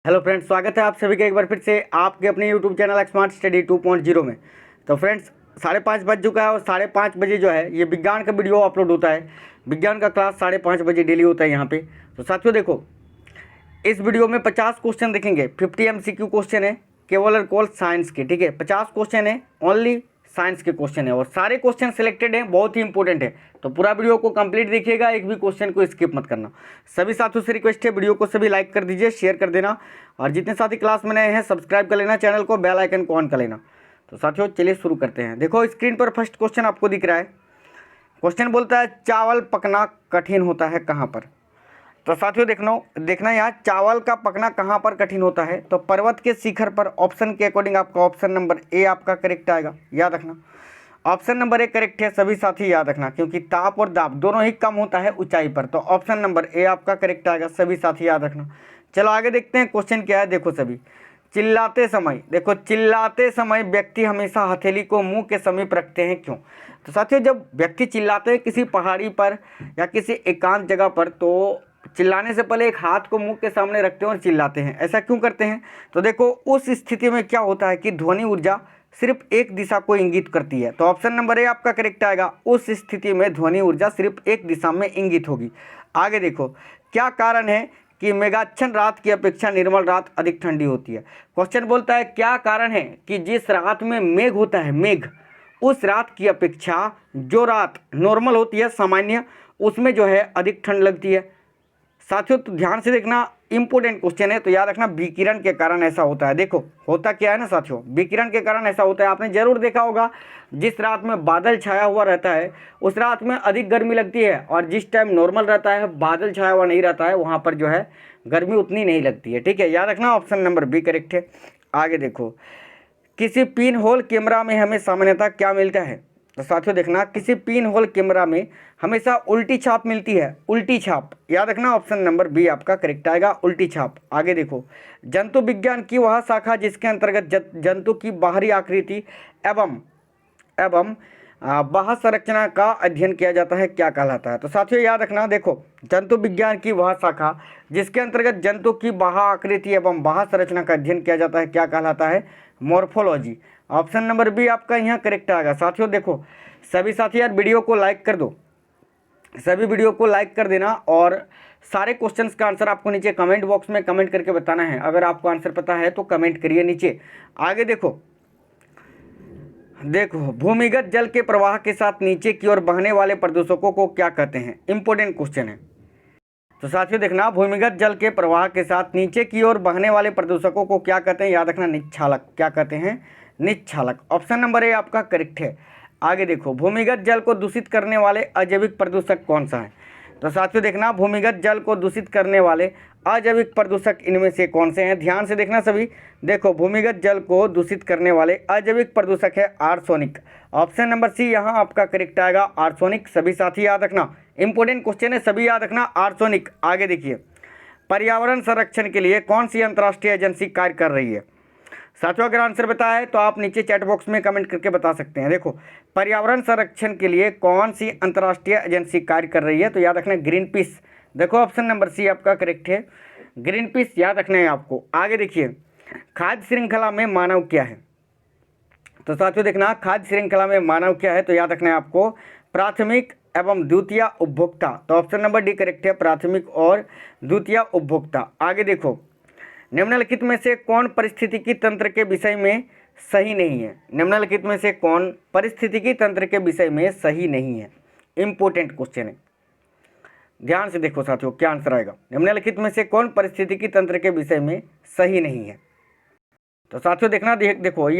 Hello friends, स्वागत है आप सभी का एक बार फिर से आपके अपने यूट्यूब चैनल स्मार्ट स्टडी 2.0 में। तो फ्रेंड्स 5:30 बज चुका है और 5:30 बजे जो है ये विज्ञान का वीडियो अपलोड होता है। विज्ञान का क्लास 5:30 बजे डेली होता है यहाँ पे। तो साथियों देखो, इस वीडियो में 50 क्वेश्चन देखेंगे। 50 MCQ क्वेश्चन है केवल और केवल साइंस के, ठीक है। 50 क्वेश्चन है, ओनली साइंस के क्वेश्चन है और सारे क्वेश्चन सिलेक्टेड हैं, बहुत ही इंपॉर्टेंट है। तो पूरा वीडियो को कंप्लीट देखिएगा, एक भी क्वेश्चन को स्किप मत करना। सभी साथियों से रिक्वेस्ट है, वीडियो को सभी लाइक कर दीजिए, शेयर कर देना और जितने साथी क्लास में नए हैं सब्सक्राइब कर लेना चैनल को, बेल आइकन को ऑन कर लेना। तो साथियों चलिए शुरू करते हैं। देखो स्क्रीन पर फर्स्ट क्वेश्चन आपको दिख रहा है। क्वेश्चन बोलता है चावल पकना कठिन होता है कहाँ पर। तो साथियों देखना यहाँ चावल का पकना कहाँ पर कठिन होता है। तो पर्वत के शिखर पर। ऑप्शन के अकॉर्डिंग आपका ऑप्शन नंबर ए आपका करेक्ट आएगा, याद रखना। ऑप्शन नंबर ए करेक्ट है, सभी साथी याद रखना, क्योंकि ताप और दाब दोनों ही कम होता है ऊंचाई पर। तो ऑप्शन नंबर ए आपका करेक्ट आएगा, सभी साथी याद रखना। चलो आगे देखते हैं क्वेश्चन क्या है। देखो सभी, चिल्लाते समय व्यक्ति हमेशा हथेली को मुंह के समीप रखते हैं, क्यों। तो साथियों जब व्यक्ति चिल्लाते हैं किसी पहाड़ी पर या किसी एकांत जगह पर, तो चिल्लाने से पहले एक हाथ को मुंह के सामने रखते हैं और चिल्लाते हैं। ऐसा क्यों करते हैं? तो देखो उस स्थिति में क्या होता है कि ध्वनि ऊर्जा सिर्फ एक दिशा को इंगित करती है। तो ऑप्शन नंबर ए आपका करेक्ट आएगा, उस स्थिति में ध्वनि ऊर्जा सिर्फ एक दिशा में इंगित होगी। आगे देखो, क्या कारण है कि मेघाच्छन्न रात की अपेक्षा निर्मल रात अधिक ठंडी होती है। क्वेश्चन बोलता है क्या कारण है कि जिस रात में मेघ होता है, मेघ, उस रात की अपेक्षा जो रात नॉर्मल होती है, सामान्य, उसमें जो है अधिक ठंड लगती है। साथियों तो ध्यान से देखना, इंपॉर्टेंट क्वेश्चन है। तो याद रखना विकिरण के कारण ऐसा होता है। देखो होता क्या है ना साथियों, विकिरण के कारण ऐसा होता है। आपने जरूर देखा होगा, जिस रात में बादल छाया हुआ रहता है उस रात में अधिक गर्मी लगती है, और जिस टाइम नॉर्मल रहता है, बादल छाया हुआ नहीं रहता है, वहाँ पर जो है गर्मी उतनी नहीं लगती है, ठीक है। याद रखना ऑप्शन नंबर बी करेक्ट है। आगे देखो, किसी पिन होल कैमरा में हमें सामान्यतः क्या मिलता है। तो साथियों देखना, किसी पिन होल कैमरा में हमेशा उल्टी छाप मिलती है, उल्टी छाप। याद रखना ऑप्शन नंबर बी आपका करेक्ट आएगा, उल्टी छाप। आगे देखो, जंतु विज्ञान की वह शाखा जिसके अंतर्गत जंतु की बाहरी आकृति एवं बाह्य संरचना का अध्ययन किया जाता है, क्या कहलाता है। तो साथियों याद रखना, देखो जंतु विज्ञान की वह शाखा जिसके अंतर्गत जंतु की बाह्य आकृति एवं बाह्य संरचना का अध्ययन किया जाता है, क्या कहलाता है, मॉर्फोलॉजी। ऑप्शन नंबर बी आपका यहाँ करेक्ट आएगा। साथियों देखो, सभी साथी यार वीडियो को लाइक कर दो, सभी वीडियो को लाइक कर देना और सारे क्वेश्चंस का आंसर आपको नीचे कमेंट बॉक्स में कमेंट करके बताना है। अगर आपको आंसर पता है तो कमेंट करिए नीचे। आगे देखो, भूमिगत जल के प्रवाह के साथ नीचे की ओर बहने वाले प्रदूषकों को क्या कहते हैं। इंपॉर्टेंट क्वेश्चन है। तो साथियों देखना, भूमिगत जल के प्रवाह के साथ नीचे की ओर बहने वाले प्रदूषकों को क्या कहते हैं। याद रखना निच्छालक, क्या कहते हैं, निच्छालक। ऑप्शन नंबर ए आपका करेक्ट है। आगे देखो, भूमिगत जल को दूषित करने वाले अजैविक प्रदूषक कौन सा है। तो साथियों देखना, भूमिगत जल को दूषित करने वाले अजैविक प्रदूषक इनमें से कौन से हैं। ध्यान से देखना सभी, देखो भूमिगत जल को दूषित करने वाले अजैविक प्रदूषक है आर्सेनिक। ऑप्शन नंबर सी यहाँ आपका करेक्ट आएगा, आर्सेनिक। सभी साथी याद रखना, इंपॉर्टेंट क्वेश्चन है, सभी याद रखना, आर्सेनिक। आगे देखिए, पर्यावरण संरक्षण के लिए कौन सी अंतर्राष्ट्रीय एजेंसी कार्य कर रही है। साथियों अगर आंसर पता है तो आप नीचे चैट बॉक्स में कमेंट करके बता सकते हैं। देखो पर्यावरण संरक्षण के लिए कौन सी अंतर्राष्ट्रीय एजेंसी कार्य कर रही है। तो याद रखना ग्रीन पीस। देखो ऑप्शन नंबर सी आपका करेक्ट है, ग्रीन पीस, याद रखना है आपको। आगे देखिए, खाद्य श्रृंखला में मानव क्या है। तो साथियों देखना, खाद्य श्रृंखला में मानव क्या है। तो याद रखना है आपको प्राथमिक एवं द्वितीय उपभोक्ता। तो ऑप्शन नंबर डी करेक्ट है, प्राथमिक और द्वितीय उपभोक्ता। आगे देखो, निम्नलिखित में से कौन पारिस्थितिकी तंत्र के विषय में सही नहीं है। निम्नलिखित में से कौन पारिस्थितिकी तंत्र के विषय में सही नहीं है। इंपॉर्टेंट क्वेश्चन है, ध्यान से देखो साथियों क्या आंसर आएगा। निम्नलिखित में से कौन पारिस्थितिकी तंत्र के विषय में सही नहीं है। तो साथियों देखना, देखो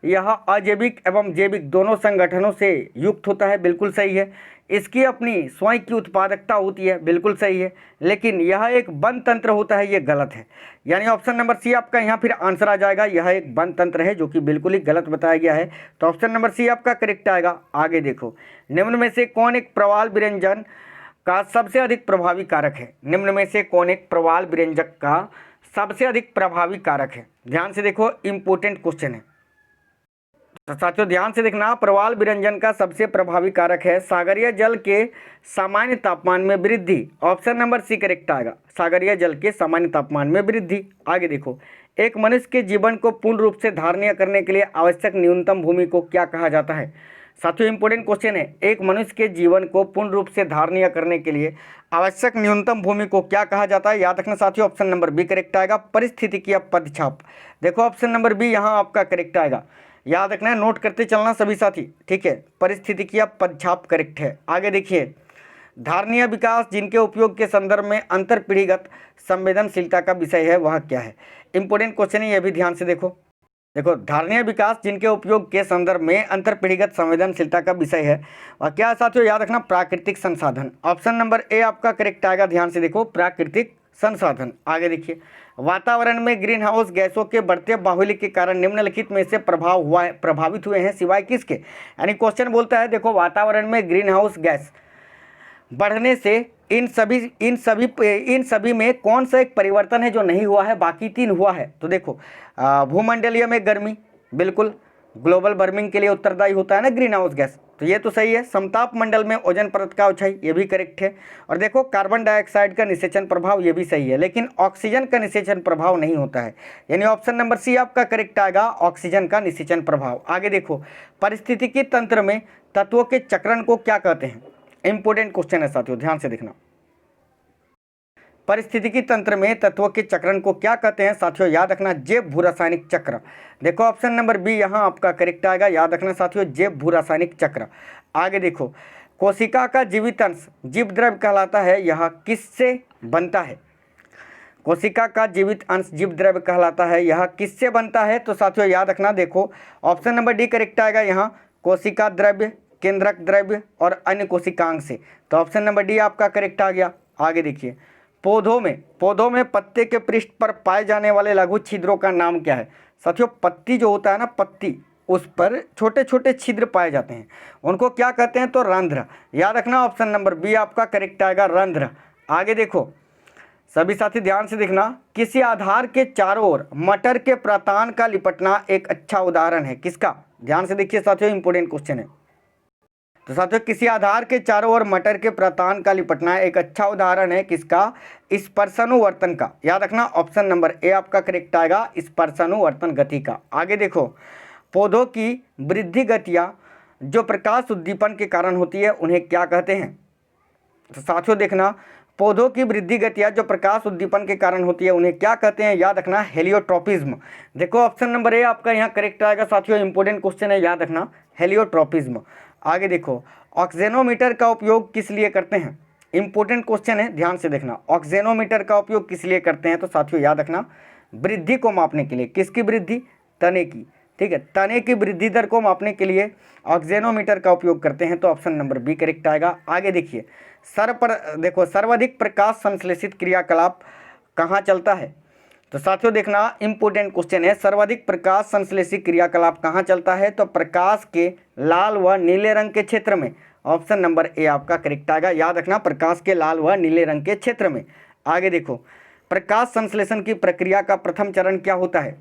यह अजैविक एवं जैविक दोनों संगठनों से युक्त होता है, बिल्कुल सही है। इसकी अपनी स्वयं की उत्पादकता होती है, बिल्कुल सही है। लेकिन यह एक वन तंत्र होता है, ये गलत है। यानी ऑप्शन नंबर सी आपका यहाँ फिर आंसर आ जाएगा, यह एक वन तंत्र है, जो कि बिल्कुल ही गलत बताया गया है। तो ऑप्शन नंबर सी आपका करेक्ट आएगा। आगे देखो, निम्न में से कौन एक प्रवाल विरंजन का सबसे अधिक प्रभावी कारक है। निम्न में से कौन एक प्रवाल विरंजक का सबसे अधिक प्रभावी कारक है। ध्यान से देखो, इंपॉर्टेंट क्वेश्चन है। तो साथियों ध्यान से देखना, प्रवाल विरंजन का सबसे प्रभावी कारक है सागरीय जल के सामान्य तापमान में वृद्धि। ऑप्शन नंबर सी करेक्ट आएगा, सागरीय जल के सामान्य तापमान में वृद्धि। आगे देखो, एक मनुष्य के जीवन को पूर्ण रूप से धारणीय करने के लिए आवश्यक न्यूनतम भूमि को क्या कहा जाता है। साथियों इंपॉर्टेंट क्वेश्चन है, एक मनुष्य के जीवन को पूर्ण रूप से धारणीय करने के लिए आवश्यक न्यूनतम भूमि को क्या कहा जाता है। याद रखना साथियों, ऑप्शन नंबर बी करेक्ट आएगा, परिस्थितिकीय पदछाप। देखो ऑप्शन नंबर बी यहाँ आपका करेक्ट आएगा, याद रखना है, नोट करते चलना सभी साथी, ठीक है। परिस्थितिकीय पदछाप करेक्ट है। आगे देखिए, धारणीय विकास जिनके उपयोग के संदर्भ में अंतर पीढ़ीगत संवेदनशीलता का विषय है वह क्या है। इंपॉर्टेंट क्वेश्चन है, यह भी ध्यान से देखो। देखो, धारणीय विकास जिनके उपयोग के संदर्भ में अंतर पीढ़ीगत संवेदनशीलता का विषय है वह क्या है साथियों। याद रखना, प्राकृतिक संसाधन। ऑप्शन नंबर ए आपका करेक्ट आएगा, ध्यान से देखो, प्राकृतिक संसाधन। आगे देखिए, वातावरण में ग्रीन हाउस गैसों के बढ़ते बाहुल्य के कारण निम्नलिखित में से प्रभावित हुए हैं सिवाय किसके। यानी क्वेश्चन बोलता है, देखो वातावरण में ग्रीन हाउस गैस बढ़ने से इन सभी में कौन सा एक परिवर्तन है जो नहीं हुआ है, बाकी तीन हुआ है। तो देखो, भूमंडलीय में गर्मी, बिल्कुल ग्लोबल वार्मिंग के लिए उत्तरदायी होता है ना ग्रीन हाउस गैस, तो ये तो सही है। समताप मंडल में ओजोन परत का ऊंचाई, ये भी करेक्ट है। और देखो, कार्बन डाइऑक्साइड का निषेचन प्रभाव, ये भी सही है, लेकिन ऑक्सीजन का निषेचन प्रभाव नहीं होता है। यानी ऑप्शन नंबर सी आपका करेक्ट आएगा, ऑक्सीजन का निषेचन प्रभाव। आगे देखो, पारिस्थितिकी तंत्र में तत्वों के चक्रण को क्या कहते हैं। इंपॉर्टेंट क्वेश्चन है साथियों, ध्यान से देखना, परिस्थितिकी तंत्र में तत्वों के चक्रण को क्या कहते हैं साथियों। याद रखना, जैव भूरासायनिक चक्र। देखो ऑप्शन नंबर बी यहाँ आपका करेक्ट आएगा, याद रखना साथियों, जैव भूरासायनिक चक्र। आगे देखो, कोशिका का जीवित अंश जीव द्रव्य कहलाता है, यह किससे बनता है। कोशिका का जीवित अंश जीव द्रव्य कहलाता है, यह किससे बनता है। तो साथियों याद रखना, देखो ऑप्शन नंबर डी करेक्ट आएगा, यहाँ कोशिका द्रव्य, केंद्रक द्रव्य और अन्य कोशिकांग से। तो ऑप्शन नंबर डी आपका करेक्ट आ गया। आगे देखिए, पौधों में पत्ते के पृष्ठ पर पाए जाने वाले लघु छिद्रों का नाम क्या है। साथियों पत्ती जो होता है ना, पत्ती, उस पर छोटे छोटे छिद्र पाए जाते हैं, उनको क्या कहते हैं, तो रंध्र। याद रखना, ऑप्शन नंबर बी आपका करेक्ट आएगा, रंध्र। आगे देखो सभी साथी ध्यान से देखना, किसी आधार के चारों ओर मटर के प्रातान का लिपटना एक अच्छा उदाहरण है किसका। ध्यान से देखिए साथियों, इंपॉर्टेंट क्वेश्चन है। तो साथियों, किसी आधार के चारों ओर मटर के प्रातान का लिपटना एक अच्छा उदाहरण है किसका, स्पर्शानुवर्तन का। याद रखना, ऑप्शन नंबर ए आपका करेक्ट आएगा, स्पर्शानुवर्तन गति का। आगे देखो, पौधों की वृद्धि गतियाँ जो प्रकाश उद्दीपन के कारण होती है उन्हें क्या कहते हैं। तो साथियों देखना, पौधों की वृद्धि गतियाँ जो प्रकाश उद्दीपन के कारण होती है उन्हें क्या कहते हैं। याद रखना, हेलियोट्रोपिज्म। देखो ऑप्शन नंबर ए आपका यहाँ करेक्ट आएगा साथियों, इंपॉर्टेंट क्वेश्चन है, याद रखना, हेलियोट्रोपिज्म। आगे देखो, ऑक्सीजनोमीटर का उपयोग किस लिए करते हैं। इंपॉर्टेंट क्वेश्चन है, ध्यान से देखना, ऑक्सीजनोमीटर का उपयोग किस लिए करते हैं। तो साथियों याद रखना, वृद्धि को मापने के लिए। किसकी वृद्धि, तने की, ठीक है, तने की वृद्धि दर को मापने के लिए ऑक्सीजनोमीटर का उपयोग करते हैं। तो ऑप्शन नंबर बी करेक्ट आएगा। आगे देखिए, सर्वाधिक प्रकाश संश्लेषित क्रियाकलाप कहाँ चलता है। तो साथियों देखना, इंपॉर्टेंट क्वेश्चन है, सर्वाधिक प्रकाश संश्लेषित क्रियाकलाप कहाँ चलता है। तो प्रकाश के लाल व नीले रंग के क्षेत्र में। ऑप्शन नंबर ए आपका करेक्ट आएगा। याद रखना, प्रकाश के लाल व नीले रंग के क्षेत्र में। आगे देखो, प्रकाश संश्लेषण की प्रक्रिया का प्रथम चरण क्या होता है।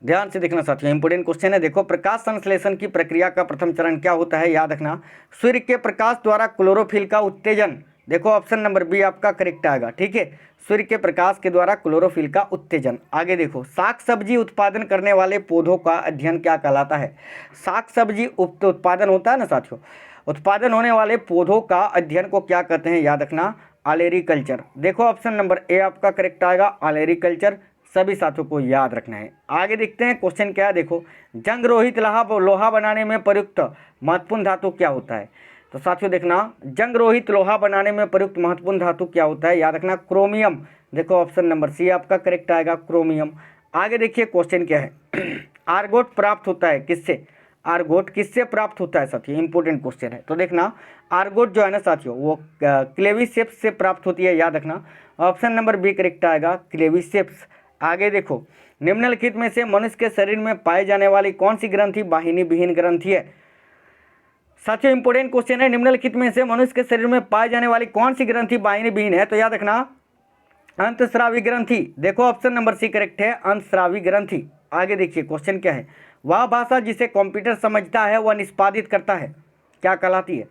ध्यान से देखना साथियों, इंपॉर्टेंट क्वेश्चन है। देखो, प्रकाश संश्लेषण की प्रक्रिया का प्रथम चरण क्या होता है। याद रखना, सूर्य के प्रकाश द्वारा क्लोरोफिल का उत्तेजन। देखो ऑप्शन नंबर बी आपका करेक्ट आएगा, ठीक है, सूर्य के प्रकाश के द्वारा क्लोरोफिल का उत्तेजन। आगे देखो, साग सब्जी उत्पादन करने वाले पौधों का अध्ययन क्या कहलाता है। साग सब्जी उत्पादन होता है ना साथियों, उत्पादन होने वाले पौधों का अध्ययन को क्या कहते हैं। याद रखना, ऑलेरीकल्चर। देखो ऑप्शन नंबर ए आपका करेक्ट आएगा, ऑलेरीकल्चर। सभी साथियों को याद रखना है। आगे देखते हैं क्वेश्चन क्या है। देखो, जंग रोहित लोहा बनाने में प्रयुक्त महत्वपूर्ण धातु क्या होता है। तो साथियों देखना, जंग रोहित लोहा बनाने में प्रयुक्त महत्वपूर्ण धातु क्या होता है। याद रखना, क्रोमियम। देखो ऑप्शन नंबर सी आपका करेक्ट आएगा, क्रोमियम। आगे देखिए क्वेश्चन क्या है, आर्गोट प्राप्त होता है किससे। आर्गोट किससे प्राप्त होता है साथियों, इंपॉर्टेंट क्वेश्चन है। तो देखना, आर्गोट जो है ना साथियों, वो क्लेविसेप्स से प्राप्त होती है। याद रखना, ऑप्शन नंबर बी करेक्ट आएगा, क्लेविसेप्स। आगे देखो, निम्नलिखित में से मनुष्य के शरीर में पाई जाने वाली कौन सी ग्रंथि वाहिनी विहीन ग्रंथि है। साथियों इंपॉर्टेंट क्वेश्चन है, निम्नलिखित में से मनुष्य के शरीर में पाई जाने वाली कौन सी ग्रंथि वाहिनी विहीन है। तो याद रखना, अंतस्रावी ग्रंथि। देखो ऑप्शन नंबर सी करेक्ट है, अंतस्रावी ग्रंथि। आगे देखिए क्वेश्चन क्या है, वह भाषा जिसे कंप्यूटर समझता है वह निष्पादित करता है, क्या कहलाती है?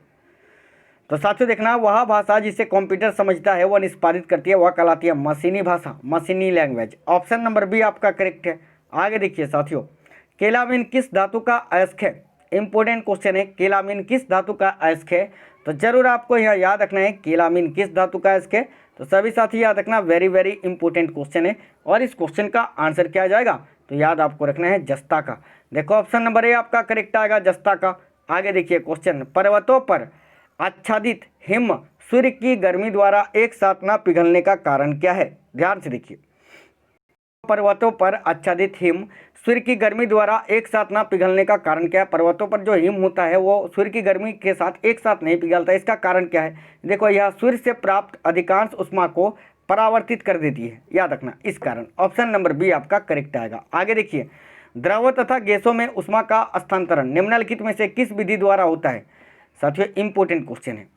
तो साथियों देखना, वह भाषा जिसे कंप्यूटर समझता है वह निष्पादित करती है, वह कहलाती है मशीनी भाषा, मशीनी लैंग्वेज। ऑप्शन नंबर बी आपका करेक्ट है। आगे देखिए साथियों, केलामीन किस धातु का अयस्क है? इंपॉर्टेंट क्वेश्चन है, केलामीन किस धातु का अयस्क है? तो जरूर आपको यह याद रखना है, केलामीन किस धातु का अयस्क है। तो सभी साथी याद रखना, वेरी वेरी इंपॉर्टेंट क्वेश्चन है। और इस क्वेश्चन का आंसर क्या आ जाएगा? तो याद आपको रखना है जस्ता का। देखो ऑप्शन नंबर ए आपका करेक्ट आएगा, जस्ता का। आगे देखिए क्वेश्चन, पर्वतों पर आच्छादित हिम सूर्य की गर्मी द्वारा एक साथ न पिघलने का कारण क्या है? ध्यान से देखिए, पर्वतों पर आच्छादित हिम सूर्य की गर्मी द्वारा एक साथ ना पिघलने का कारण क्या है? पर्वतों पर जो हिम होता है वो सूर्य की गर्मी के साथ एक साथ नहीं पिघलता, इसका कारण क्या है? देखो, यह सूर्य से प्राप्त अधिकांश ऊष्मा को परावर्तित कर देती है, याद रखना, इस कारण। ऑप्शन नंबर बी आपका करेक्ट आएगा। आगे देखिए, द्रव तथा गैसों में ऊष्मा का स्थानांतरण निम्नलिखित में से किस विधि द्वारा होता है? साथियों इंपॉर्टेंट क्वेश्चन है।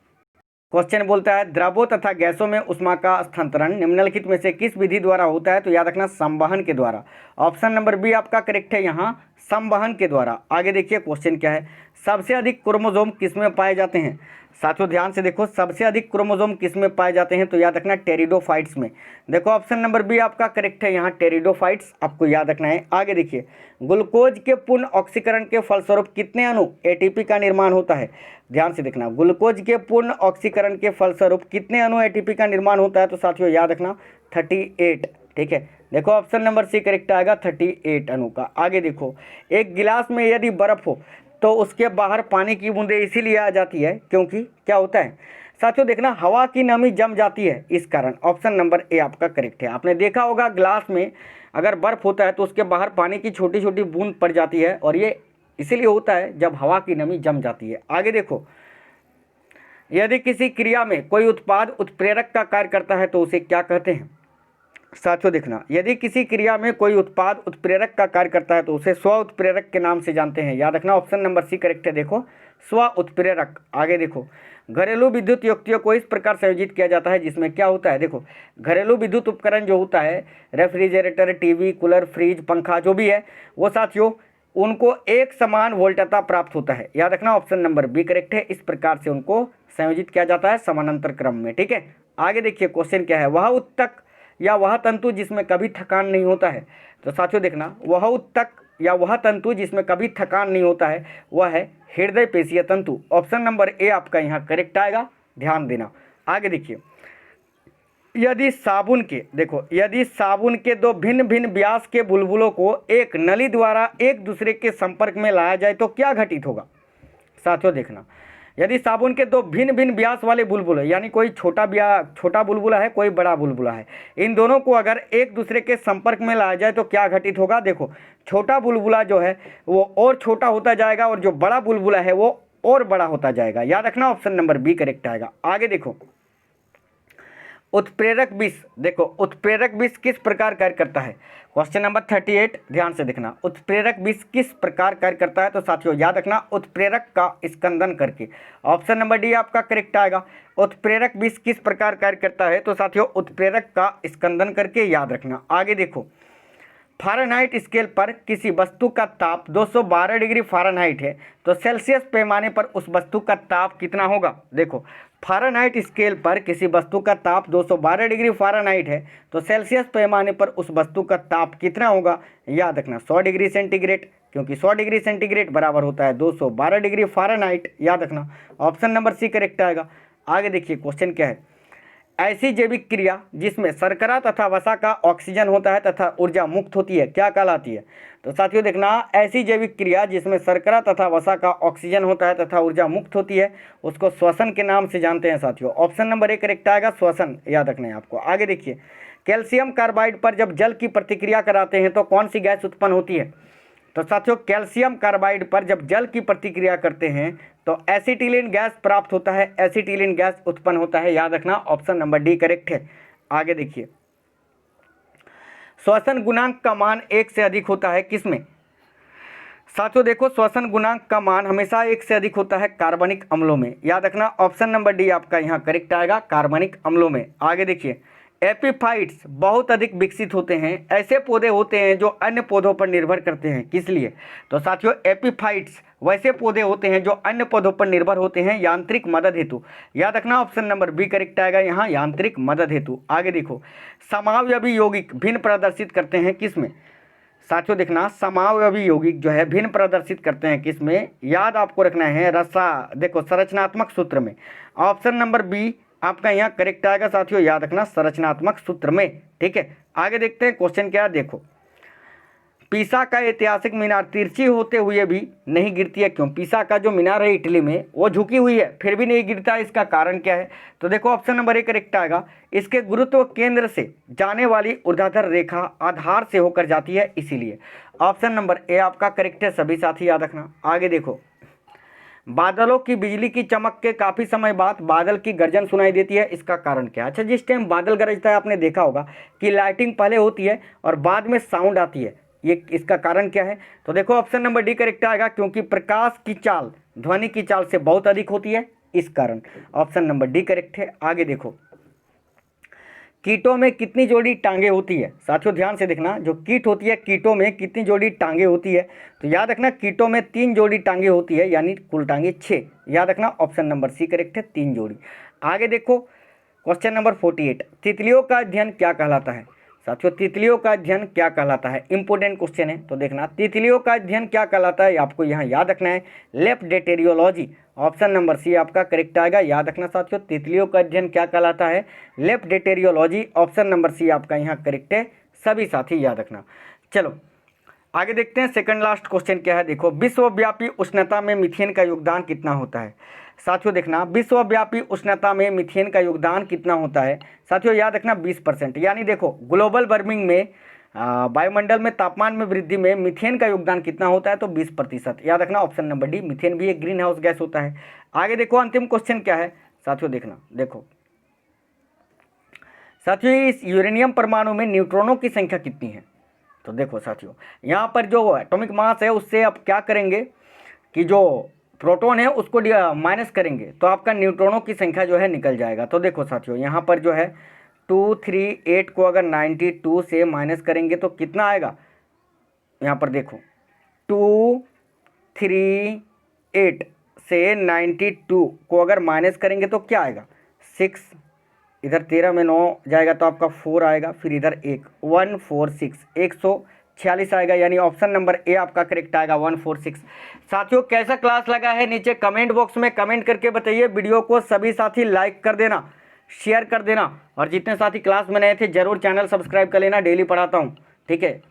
क्वेश्चन बोलता है द्रवों तथा गैसों में ऊष्मा का स्थानांतरण निम्नलिखित में से किस विधि द्वारा होता है? तो याद रखना, संवहन के द्वारा। ऑप्शन नंबर बी आपका करेक्ट है, यहाँ संवहन के द्वारा। आगे देखिए क्वेश्चन क्या है, सबसे अधिक क्रोमोसोम किसमें पाए जाते हैं? साथियों ध्यान से देखो, सबसे अधिक क्रोमोसोम किसमें पाए जाते हैं? तो याद रखना टेरिडोफाइट्स में। देखो ऑप्शन नंबर बी आपका करेक्ट है, यहाँ टेरिडोफाइट्स आपको याद रखना है। आगे देखिए, ग्लूकोज के पूर्ण ऑक्सीकरण के फलस्वरूप कितने अणु एटीपी का निर्माण होता है? ध्यान से देखना, ग्लूकोज के पूर्ण ऑक्सीकरण के फलस्वरूप कितने अणु एटीपी का निर्माण होता है? तो साथियों याद रखना 38, ठीक है। देखो ऑप्शन नंबर सी करेक्ट आएगा, 38 अणु का। आगे देखो, एक गिलास में यदि बर्फ हो तो उसके बाहर पानी की बूंदें इसीलिए आ जाती है क्योंकि क्या होता है? साथियों देखना, हवा की नमी जम जाती है, इस कारण। ऑप्शन नंबर ए आपका करेक्ट है। आपने देखा होगा ग्लास में अगर बर्फ होता है तो उसके बाहर पानी की छोटी छोटी बूंद पड़ जाती है, और ये इसीलिए होता है जब हवा की नमी जम जाती है। आगे देखो, यदि किसी क्रिया में कोई उत्पाद उत्प्रेरक का कार्य करता है तो उसे क्या कहते हैं? साथियों देखना, यदि किसी क्रिया में कोई उत्पाद उत्प्रेरक का कार्य करता है तो उसे स्व उत्प्रेरक के नाम से जानते हैं, याद रखना। ऑप्शन नंबर सी करेक्ट है। देखो स्व उत्प्रेरक। आगे देखो, घरेलू विद्युत युक्तियों को इस प्रकार संयोजित किया जाता है जिसमें क्या होता है? देखो, घरेलू विद्युत उपकरण जो होता है, रेफ्रिजरेटर, टीवी, कूलर, फ्रिज, पंखा जो भी है वो साथियों उनको एक समान वोल्टता प्राप्त होता है, याद रखना। ऑप्शन नंबर बी करेक्ट है, इस प्रकार से उनको संयोजित किया जाता है समानांतर क्रम में, ठीक है। आगे देखिए क्वेश्चन क्या है, वह उत्तक या वह तंतु जिसमें कभी थकान नहीं होता है? तो साथियों देखना, वह उत्तक या वह तंतु जिसमें कभी थकान नहीं होता है वह है हृदय पेशीय तंतु। ऑप्शन नंबर ए आपका यहाँ करेक्ट आएगा, ध्यान देना। आगे देखिए, यदि साबुन के दो भिन्न भिन्न व्यास के बुलबुलों को एक नली द्वारा एक दूसरे के संपर्क में लाया जाए तो क्या घटित होगा? साथियों देखना, यदि साबुन के दो भिन्न भिन्न व्यास वाले बुलबुल है, यानी कोई छोटा बुलबुला है, कोई बड़ा बुलबुला है, इन दोनों को अगर एक दूसरे के संपर्क में लाया जाए तो क्या घटित होगा? देखो, छोटा बुलबुला जो है वो और छोटा होता जाएगा और जो बड़ा बुलबुला है वो और बड़ा होता जाएगा, याद रखना। ऑप्शन नंबर बी करेक्ट आएगा। आगे देखो, उत्प्रेरक विष। देखो, उत्प्रेरक विष किस प्रकार कार्य करता है? क्वेश्चन नंबर 38, ध्यान से देखना, उत्प्रेरक विष किस प्रकार कार्य करता है? तो साथियों याद रखना, उत्प्रेरक का स्कंदन करके। ऑप्शन नंबर डी आपका करेक्ट आएगा। उत्प्रेरक विष किस प्रकार कार्य करता है? तो साथियों उत्प्रेरक का स्कंदन करके, याद रखना। आगे देखो, फ़ारेनहाइट स्केल पर किसी वस्तु का ताप 212 डिग्री फ़ारेनहाइट है तो सेल्सियस पैमाने पर उस वस्तु का ताप कितना होगा? देखो, फ़ारेनहाइट स्केल पर किसी वस्तु का ताप 212 डिग्री फ़ारेनहाइट है तो सेल्सियस पैमाने पर उस वस्तु का ताप कितना होगा? याद रखना 100 डिग्री सेंटीग्रेड, क्योंकि 100 डिग्री सेंटीग्रेड बराबर होता है 212 डिग्री फ़ारेनहाइट, याद रखना। ऑप्शन नंबर सी करेक्ट आएगा। आगे देखिए क्वेश्चन क्या है, ऐसी जैविक क्रिया जिसमें शर्करा तथा वसा का ऑक्सीजन होता है तथा ऊर्जा मुक्त होती है क्या कहलाती है? तो साथियों देखना, ऐसी जैविक क्रिया जिसमें शर्करा तथा वसा का ऑक्सीजन होता है तथा ऊर्जा मुक्त होती है उसको श्वसन के नाम से जानते हैं साथियों। ऑप्शन नंबर ए करेक्ट आएगा, श्वसन, याद रखना है आपको। आगे देखिए, कैल्शियम कार्बाइड पर जब जल की प्रतिक्रिया कराते हैं तो कौन सी गैस उत्पन्न होती है? तो साथियों कैल्शियम कार्बाइड पर जब जल की प्रतिक्रिया करते हैं तो एसिटिलीन गैस प्राप्त होता है, एसिटिलीन गैस उत्पन्न होता है, याद रखना। ऑप्शन नंबर डी करेक्ट है। आगे देखिए, श्वसन गुणांक का मान 1 से अधिक होता है किसमें? साथियों देखो, श्वसन गुणांक का मान हमेशा 1 से अधिक होता है कार्बनिक अम्लों में, याद रखना। ऑप्शन नंबर डी आपका यहाँ करेक्ट आएगा, कार्बनिक अम्लों में। आगे देखिए, एपिफाइट्स बहुत अधिक विकसित होते हैं। ऐसे पौधे होते हैं जो अन्य पौधों पर निर्भर करते हैं। किस लिए? तो साथियों एपिफाइट्स वैसे पौधे होते हैं जो अन्य पौधों पर निर्भर होते हैं यांत्रिक मदद हेतु। याद रखना ऑप्शन नंबर बी करेक्ट आएगा यहाँ, यांत्रिक मदद हेतु। आगे देखो, समावयवी यौगिक भिन्न प्रदर्शित करते हैं किसमें? साथियों देखना, समावयवी यौगिक जो है भिन्न प्रदर्शित करते हैं किसमें? याद आपको रखना है देखो संरचनात्मक सूत्र में। ऑप्शन नंबर बी आपका यहाँ करेक्ट आएगा साथियों, याद रखना संरचनात्मक सूत्र में। ठीक है, आगे देखते हैं क्वेश्चन क्या है। देखो, पीसा का ऐतिहासिक मीनार तिरछी होते हुए भी नहीं गिरती है, क्यों? पीसा का जो मीनार है इटली में वो झुकी हुई है फिर भी नहीं गिरता, इसका कारण क्या है? तो देखो ऑप्शन नंबर ए करेक्ट आएगा, इसके गुरुत्व केंद्र से जाने वाली ऊर्ध्वाधर रेखा आधार से होकर जाती है, इसीलिए। ऑप्शन नंबर ए आपका करेक्ट है, सभी साथी याद रखना। आगे देखो, बादलों की बिजली की चमक के काफ़ी समय बाद बादल की गर्जन सुनाई देती है, इसका कारण क्या है? अच्छा, जिस टाइम बादल गरजता है आपने देखा होगा कि लाइटिंग पहले होती है और बाद में साउंड आती है, ये इसका कारण क्या है? तो देखो ऑप्शन नंबर डी करेक्ट आएगा, क्योंकि प्रकाश की चाल ध्वनि की चाल से बहुत अधिक होती है, इस कारण। ऑप्शन नंबर डी करेक्ट है। आगे देखो, कीटों में कितनी जोड़ी टांगे होती है? साथियों ध्यान से देखना, जो कीट होती है कीटों में कितनी जोड़ी टांगे होती है? तो याद रखना कीटों में 3 जोड़ी टांगे होती है, यानी कुल टांगे 6। याद रखना ऑप्शन नंबर सी करेक्ट है, 3 जोड़ी। आगे देखो क्वेश्चन नंबर 48, तितलियों का अध्ययन क्या कहलाता है? साथियों तितलियों का अध्ययन क्या कहलाता है? इंपोर्टेंट क्वेश्चन है, तो देखना तितलियों का अध्ययन क्या कहलाता है, आपको यहाँ याद रखना है लेप्डेटेरियोलॉजी। ऑप्शन नंबर सी आपका करेक्ट आएगा, याद रखना साथियों तितलियों का अध्ययन क्या कहलाता है? लेप्डेटेरियोलॉजी। ऑप्शन नंबर सी आपका यहाँ करेक्ट है, सभी साथी याद रखना। चलो आगे देखते हैं, सेकंड लास्ट क्वेश्चन क्या है। देखो, विश्वव्यापी उष्णता में मीथेन का योगदान कितना होता है? साथियों देखना, विश्वव्यापी उष्णता में मीथेन का योगदान कितना होता है? साथियों याद रखना 20%। यानी देखो ग्लोबल वार्मिंग में वायुमंडल में तापमान में वृद्धि में मीथेन का योगदान कितना होता है? तो 20%। याद रखना ऑप्शन नंबर डी, मीथेन भी एक ग्रीन हाउस गैस होता है। आगे देखो अंतिम क्वेश्चन क्या है साथियों, देखना। देखो साथियों, इस यूरेनियम परमाणु में न्यूट्रॉनों की संख्या कितनी है? तो देखो साथियों, यहाँ पर जो एटॉमिक मास है उससे आप क्या करेंगे कि जो प्रोटॉन है उसको माइनस करेंगे तो आपका न्यूट्रॉनों की संख्या जो है निकल जाएगा। तो देखो साथियों, यहाँ पर जो है 238 को अगर 92 से माइनस करेंगे तो कितना आएगा? यहाँ पर देखो 238 से 92 को अगर माइनस करेंगे तो क्या आएगा? 6, इधर 13 में 9 जाएगा तो आपका 4 आएगा, फिर इधर 146 146 आएगा, यानी ऑप्शन नंबर ए आपका करेक्ट आएगा 146। साथियों कैसा क्लास लगा है नीचे कमेंट बॉक्स में कमेंट करके बताइए। वीडियो को सभी साथी लाइक कर देना, शेयर कर देना, और जितने साथी क्लास में नए थे जरूर चैनल सब्सक्राइब कर लेना, डेली पढ़ाता हूँ। ठीक है,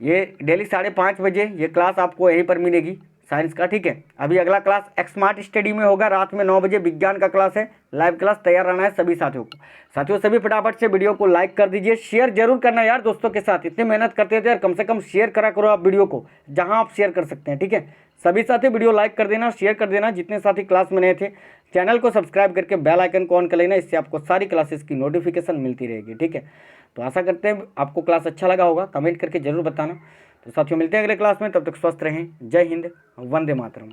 ये डेली 5:30 बजे ये क्लास आपको यहीं पर मिलेगी साइंस का। ठीक है, अभी अगला क्लास एक्समार्ट स्टडी में होगा, रात में 9 बजे विज्ञान का क्लास है, लाइव क्लास। तैयार रहना है सभी साथियों को। साथियों सभी फटाफट से वीडियो को लाइक कर दीजिए, शेयर जरूर करना यार दोस्तों के साथ, इतनी मेहनत करते थे यार, कम से कम शेयर करा करो आप वीडियो को जहां आप शेयर कर सकते हैं। ठीक है, सभी साथी वीडियो लाइक कर देना, शेयर कर देना। जितने साथी क्लास में नए थे चैनल को सब्सक्राइब करके बेल आइकन को ऑन कर लेना, इससे आपको सारी क्लासेस की नोटिफिकेशन मिलती रहेगी। ठीक है, तो आशा करते हैं आपको क्लास अच्छा लगा होगा, कमेंट करके जरूर बताना। तो साथियों मिलते हैं अगले क्लास में, तब तक स्वस्थ रहें। जय हिंद, वंदे मातरम।